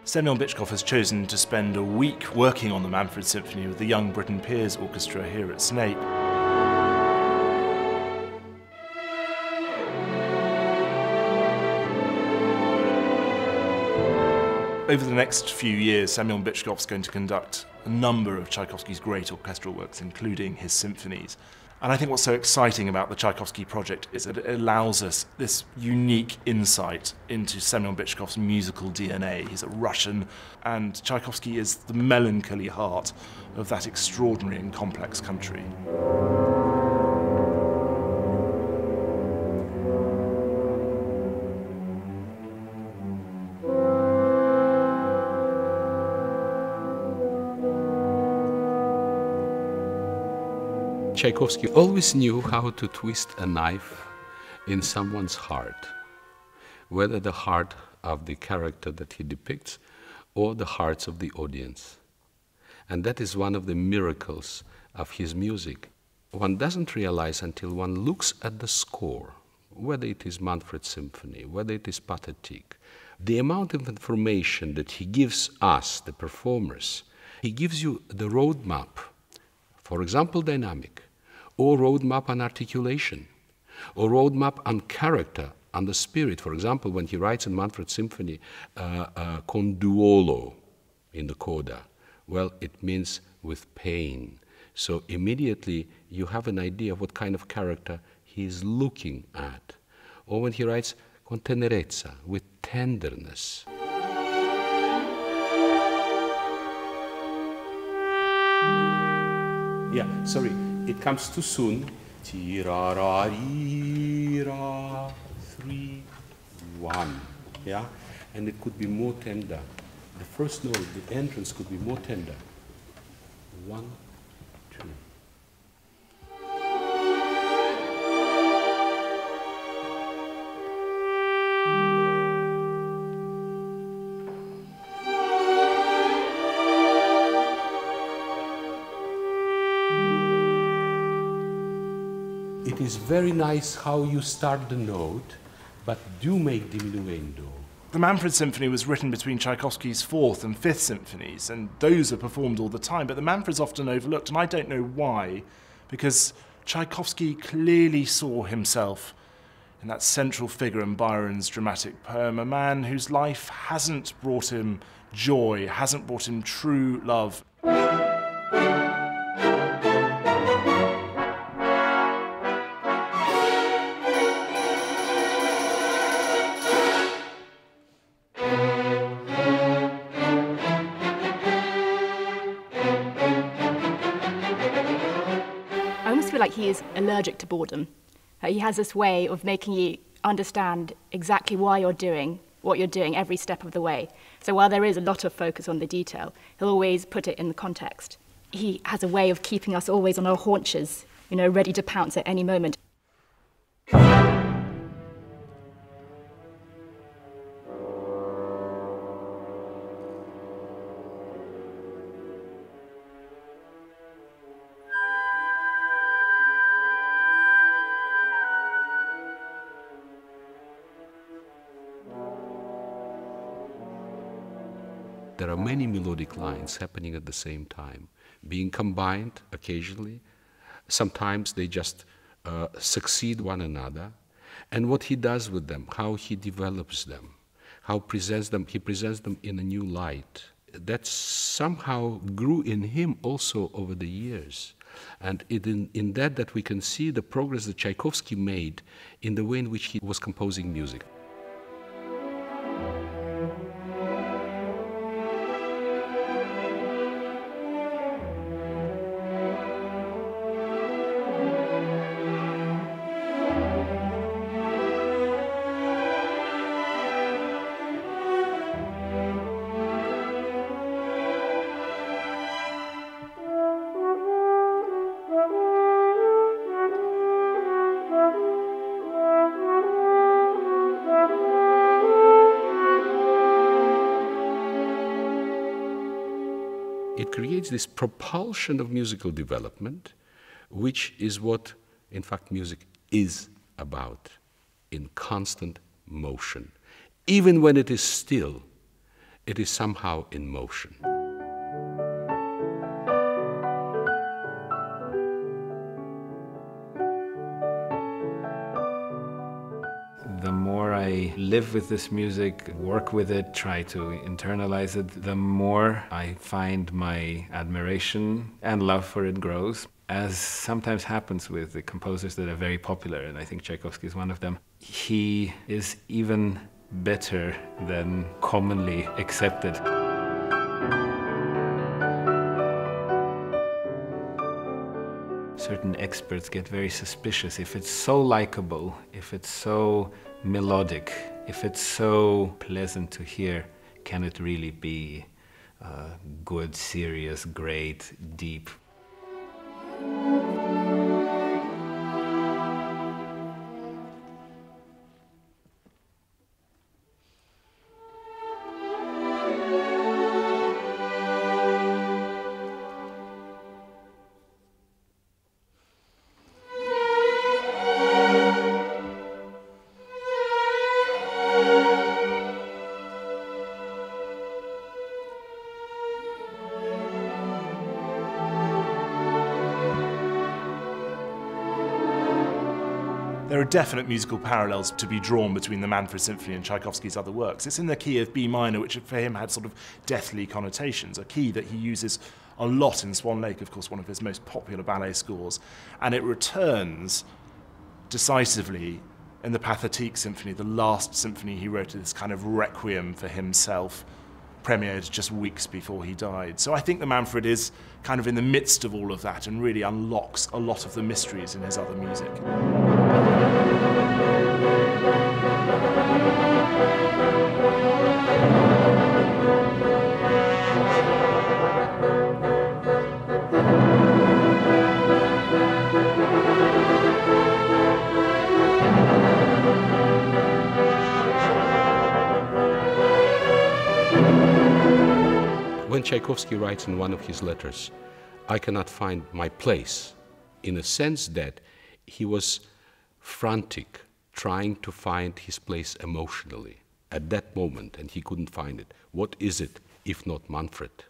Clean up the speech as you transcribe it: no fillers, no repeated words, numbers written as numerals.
Semyon Bychkov has chosen to spend a week working on the Manfred Symphony with the Young Britain Peers Orchestra here at Snape. Over the next few years, Semyon Bychkov is going to conduct a number of Tchaikovsky's great orchestral works, including his symphonies. And I think what's so exciting about the Tchaikovsky Project is that it allows us this unique insight into Semyon Bychkov's musical DNA. He's a Russian, and Tchaikovsky is the melancholy heart of that extraordinary and complex country. Tchaikovsky always knew how to twist a knife in someone's heart, whether the heart of the character that he depicts or the hearts of the audience. And that is one of the miracles of his music. One doesn't realize until one looks at the score, whether it is Manfred Symphony, whether it is Pathetique, the amount of information that he gives us, the performers. He gives you the roadmap, for example, dynamic, or roadmap on articulation, or roadmap on character, on the spirit. For example, when he writes in Manfred Symphony, con duolo in the coda, well, it means with pain. So immediately you have an idea of what kind of character he is looking at. Or when he writes con tenerezza, with tenderness. Yeah, sorry, it comes too soon. Ti-ra-ra-ri-ra, 3, 1, yeah? And it could be more tender. The first note, the entrance could be more tender. 1, 2. It is very nice how you start the note, but do make diminuendo. The Manfred Symphony was written between Tchaikovsky's 4th and 5th symphonies, and those are performed all the time, but the Manfred's often overlooked, and I don't know why, because Tchaikovsky clearly saw himself in that central figure in Byron's dramatic poem, a man whose life hasn't brought him joy, hasn't brought him true love. I almost feel like he is allergic to boredom. He has this way of making you understand exactly why you're doing what you're doing every step of the way. So while there is a lot of focus on the detail, he'll always put it in the context. He has a way of keeping us always on our haunches, you know, ready to pounce at any moment. There are many melodic lines happening at the same time, being combined occasionally. Sometimes they just succeed one another. And what he does with them, how he develops them, how he presents them in a new light, that somehow grew in him also over the years. And in that we can see the progress that Tchaikovsky made in the way in which he was composing music. It creates this propulsion of musical development, which is what, in fact, music is about, in constant motion. Even when it is still, it is somehow in motion. The more I live with this music, work with it, try to internalize it, the more I find my admiration and love for it grows. As sometimes happens with the composers that are very popular, and I think Tchaikovsky is one of them, he is even better than commonly accepted. Certain experts get very suspicious if it's so likable, if it's so melodic, if it's so pleasant to hear, can it really be good, serious, great, deep? There are definite musical parallels to be drawn between the Manfred Symphony and Tchaikovsky's other works. It's in the key of B minor, which for him had sort of deathly connotations, a key that he uses a lot in Swan Lake, of course, one of his most popular ballet scores, and it returns decisively in the Pathétique Symphony, the last symphony he wrote, this kind of requiem for himself, premiered just weeks before he died. So I think the Manfred is kind of in the midst of all of that and really unlocks a lot of the mysteries in his other music. When Tchaikovsky writes in one of his letters, "I cannot find my place," in a sense that he was frantic, trying to find his place emotionally at that moment, and he couldn't find it. What is it, if not Manfred?